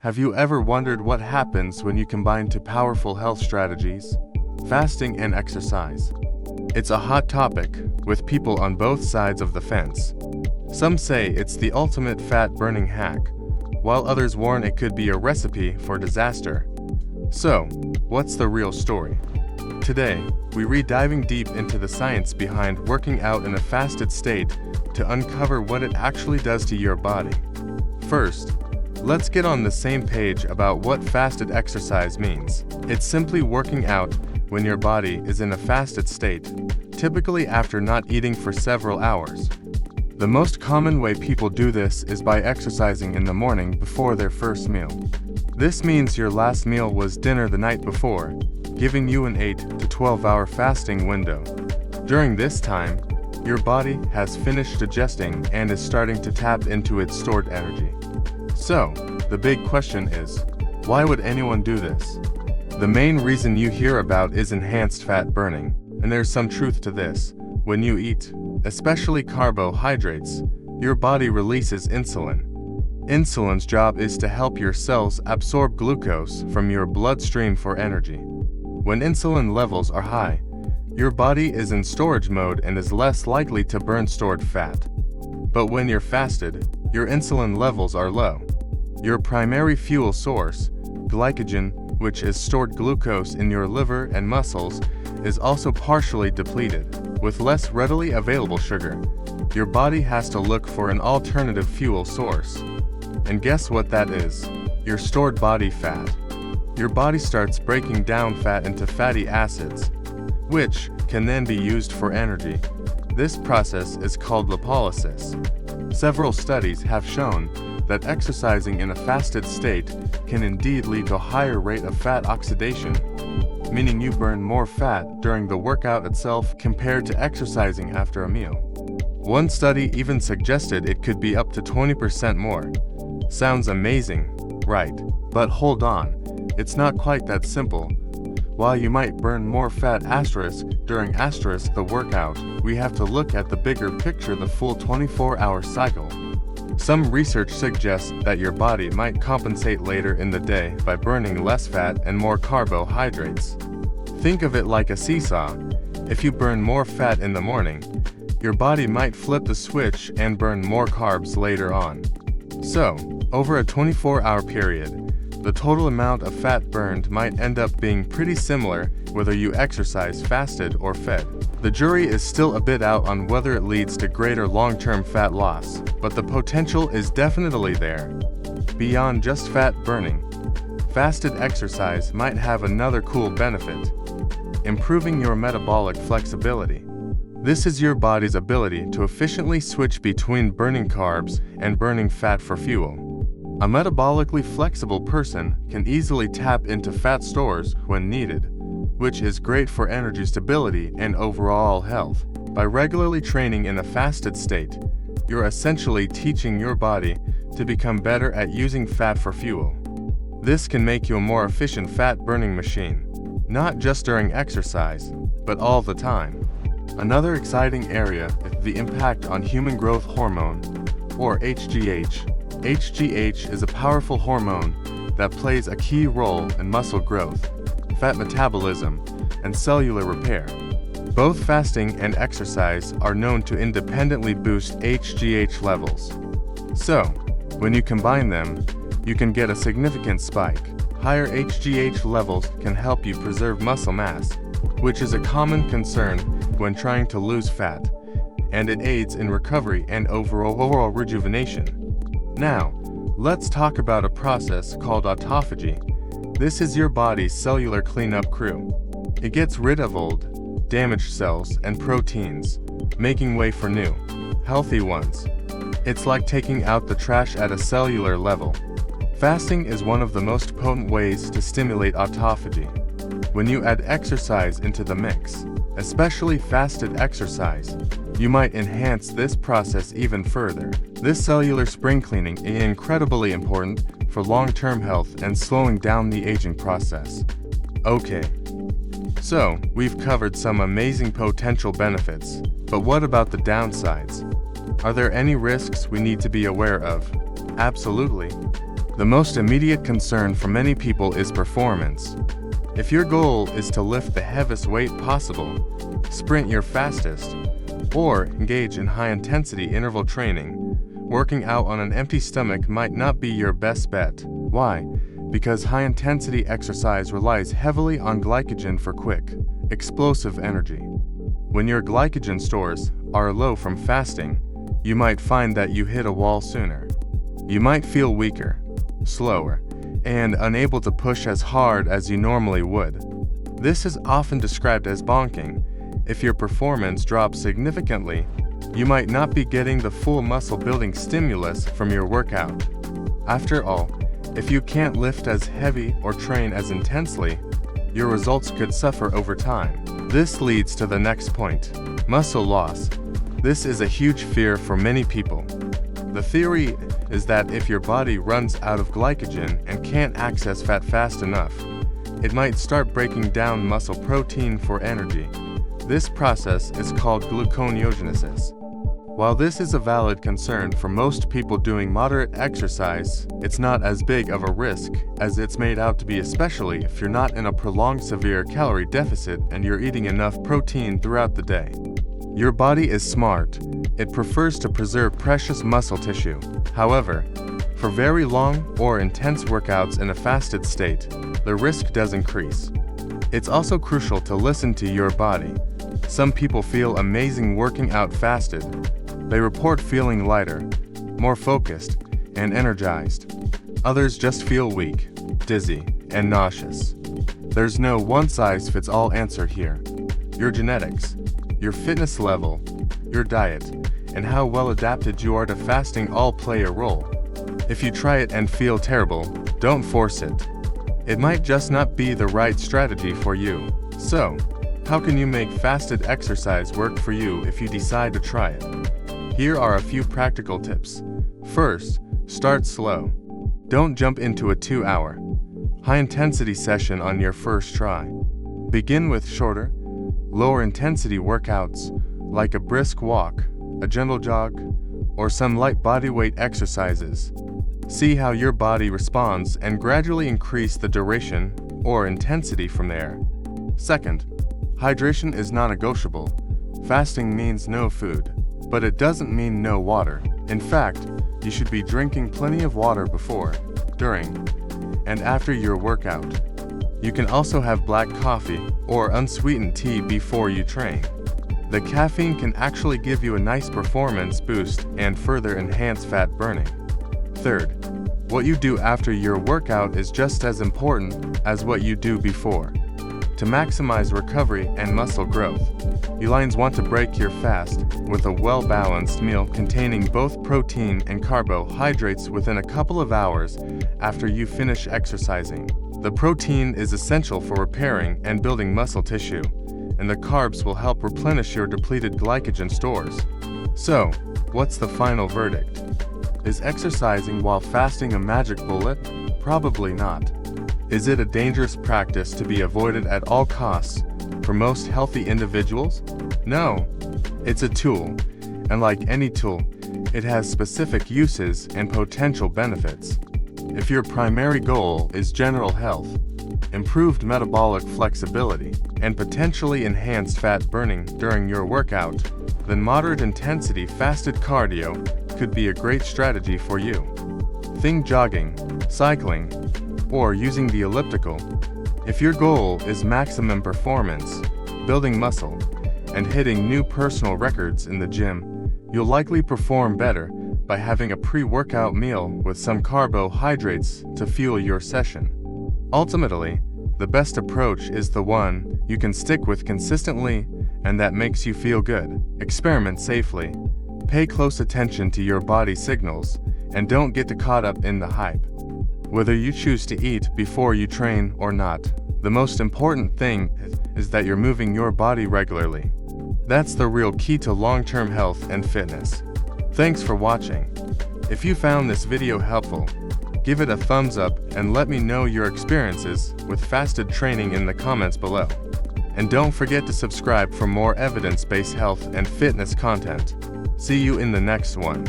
Have you ever wondered what happens when you combine two powerful health strategies, fasting and exercise? It's a hot topic, with people on both sides of the fence. Some say it's the ultimate fat-burning hack, while others warn it could be a recipe for disaster. So, what's the real story? Today, we're diving deep into the science behind working out in a fasted state to uncover what it actually does to your body. First, let's get on the same page about what fasted exercise means. It's simply working out when your body is in a fasted state, typically after not eating for several hours. The most common way people do this is by exercising in the morning before their first meal. This means your last meal was dinner the night before, giving you an 8 to 12-hour fasting window. During this time, your body has finished digesting and is starting to tap into its stored energy. So, the big question is, why would anyone do this? The main reason you hear about is enhanced fat burning, and there's some truth to this. When you eat, especially carbohydrates, your body releases insulin. Insulin's job is to help your cells absorb glucose from your bloodstream for energy. When insulin levels are high, your body is in storage mode and is less likely to burn stored fat. But when you're fasted, your insulin levels are low. Your primary fuel source, glycogen, which is stored glucose in your liver and muscles, is also partially depleted. With less readily available sugar, your body has to look for an alternative fuel source. And guess what that is? Your stored body fat. Your body starts breaking down fat into fatty acids, which can then be used for energy. This process is called lipolysis. Several studies have shown that exercising in a fasted state can indeed lead to a higher rate of fat oxidation, meaning you burn more fat during the workout itself compared to exercising after a meal. One study even suggested it could be up to 20% more. Sounds amazing, right? But hold on, it's not quite that simple. While you might burn more fat during the workout, we have to look at the bigger picture, the full 24-hour cycle. Some research suggests that your body might compensate later in the day by burning less fat and more carbohydrates. Think of it like a seesaw. If you burn more fat in the morning, your body might flip the switch and burn more carbs later on. So, over a 24-hour period, the total amount of fat burned might end up being pretty similar whether you exercise fasted or fed. The jury is still a bit out on whether it leads to greater long-term fat loss, but the potential is definitely there. Beyond just fat burning, fasted exercise might have another cool benefit: improving your metabolic flexibility. This is your body's ability to efficiently switch between burning carbs and burning fat for fuel. A metabolically flexible person can easily tap into fat stores when needed, which is great for energy stability and overall health. By regularly training in a fasted state, you're essentially teaching your body to become better at using fat for fuel. This can make you a more efficient fat-burning machine, not just during exercise, but all the time. Another exciting area is the impact on human growth hormone, or HGH. HGH is a powerful hormone that plays a key role in muscle growth, fat metabolism, and cellular repair. Both fasting and exercise are known to independently boost HGH levels. So, when you combine them, you can get a significant spike. Higher HGH levels can help you preserve muscle mass, which is a common concern when trying to lose fat, and it aids in recovery and overall rejuvenation. Now, let's talk about a process called autophagy. This is your body's cellular cleanup crew. It gets rid of old, damaged cells and proteins, making way for new, healthy ones. It's like taking out the trash at a cellular level. Fasting is one of the most potent ways to stimulate autophagy. When you add exercise into the mix, especially fasted exercise, you might enhance this process even further. This cellular spring cleaning is incredibly important for long-term health and slowing down the aging process. Okay, so we've covered some amazing potential benefits, but what about the downsides? Are there any risks we need to be aware of? Absolutely. The most immediate concern for many people is performance. If your goal is to lift the heaviest weight possible, sprint your fastest, or engage in high-intensity interval training, working out on an empty stomach might not be your best bet. Why? Because high-intensity exercise relies heavily on glycogen for quick, explosive energy. When your glycogen stores are low from fasting, you might find that you hit a wall sooner. You might feel weaker, slower, and unable to push as hard as you normally would. This is often described as bonking. If your performance drops significantly, you might not be getting the full muscle-building stimulus from your workout. After all, if you can't lift as heavy or train as intensely, your results could suffer over time. This leads to the next point: muscle loss. This is a huge fear for many people. The theory is that if your body runs out of glycogen and can't access fat fast enough, it might start breaking down muscle protein for energy. This process is called gluconeogenesis. While this is a valid concern for most people doing moderate exercise, it's not as big of a risk as it's made out to be, especially if you're not in a prolonged severe calorie deficit and you're eating enough protein throughout the day. Your body is smart. It prefers to preserve precious muscle tissue. However, for very long or intense workouts in a fasted state, the risk does increase. It's also crucial to listen to your body. Some people feel amazing working out fasted. They report feeling lighter, more focused, and energized. Others just feel weak, dizzy, and nauseous. There's no one-size-fits-all answer here. Your genetics, your fitness level, your diet, and how well adapted you are to fasting all play a role. If you try it and feel terrible, don't force it. It might just not be the right strategy for you. So, how can you make fasted exercise work for you if you decide to try it? Here are a few practical tips. First, start slow. Don't jump into a 2-hour, high-intensity session on your first try. Begin with shorter, lower-intensity workouts like a brisk walk, a gentle jog, or some light bodyweight exercises. See how your body responds and gradually increase the duration or intensity from there. Second, hydration is non-negotiable. Fasting means no food, but it doesn't mean no water. In fact, you should be drinking plenty of water before, during, and after your workout. You can also have black coffee or unsweetened tea before you train. The caffeine can actually give you a nice performance boost and further enhance fat burning. Third, what you do after your workout is just as important as what you do before. To maximize recovery and muscle growth, you lions want to break your fast with a well-balanced meal containing both protein and carbohydrates within a couple of hours after you finish exercising. The protein is essential for repairing and building muscle tissue, and the carbs will help replenish your depleted glycogen stores. So, what's the final verdict? Is exercising while fasting a magic bullet? Probably not. Is it a dangerous practice to be avoided at all costs for most healthy individuals? No. It's a tool, and like any tool, it has specific uses and potential benefits. If your primary goal is general health, improved metabolic flexibility, and potentially enhanced fat burning during your workout, then moderate intensity fasted cardio could be a great strategy for you. Think jogging, cycling, or using the elliptical. If your goal is maximum performance, building muscle, and hitting new personal records in the gym, you'll likely perform better by having a pre-workout meal with some carbohydrates to fuel your session. Ultimately, the best approach is the one you can stick with consistently and that makes you feel good. Experiment safely, pay close attention to your body signals, and don't get caught up in the hype. Whether you choose to eat before you train or not, the most important thing is that you're moving your body regularly. That's the real key to long-term health and fitness. Thanks for watching. If you found this video helpful, give it a thumbs up and let me know your experiences with fasted training in the comments below. And don't forget to subscribe for more evidence-based health and fitness content. See you in the next one.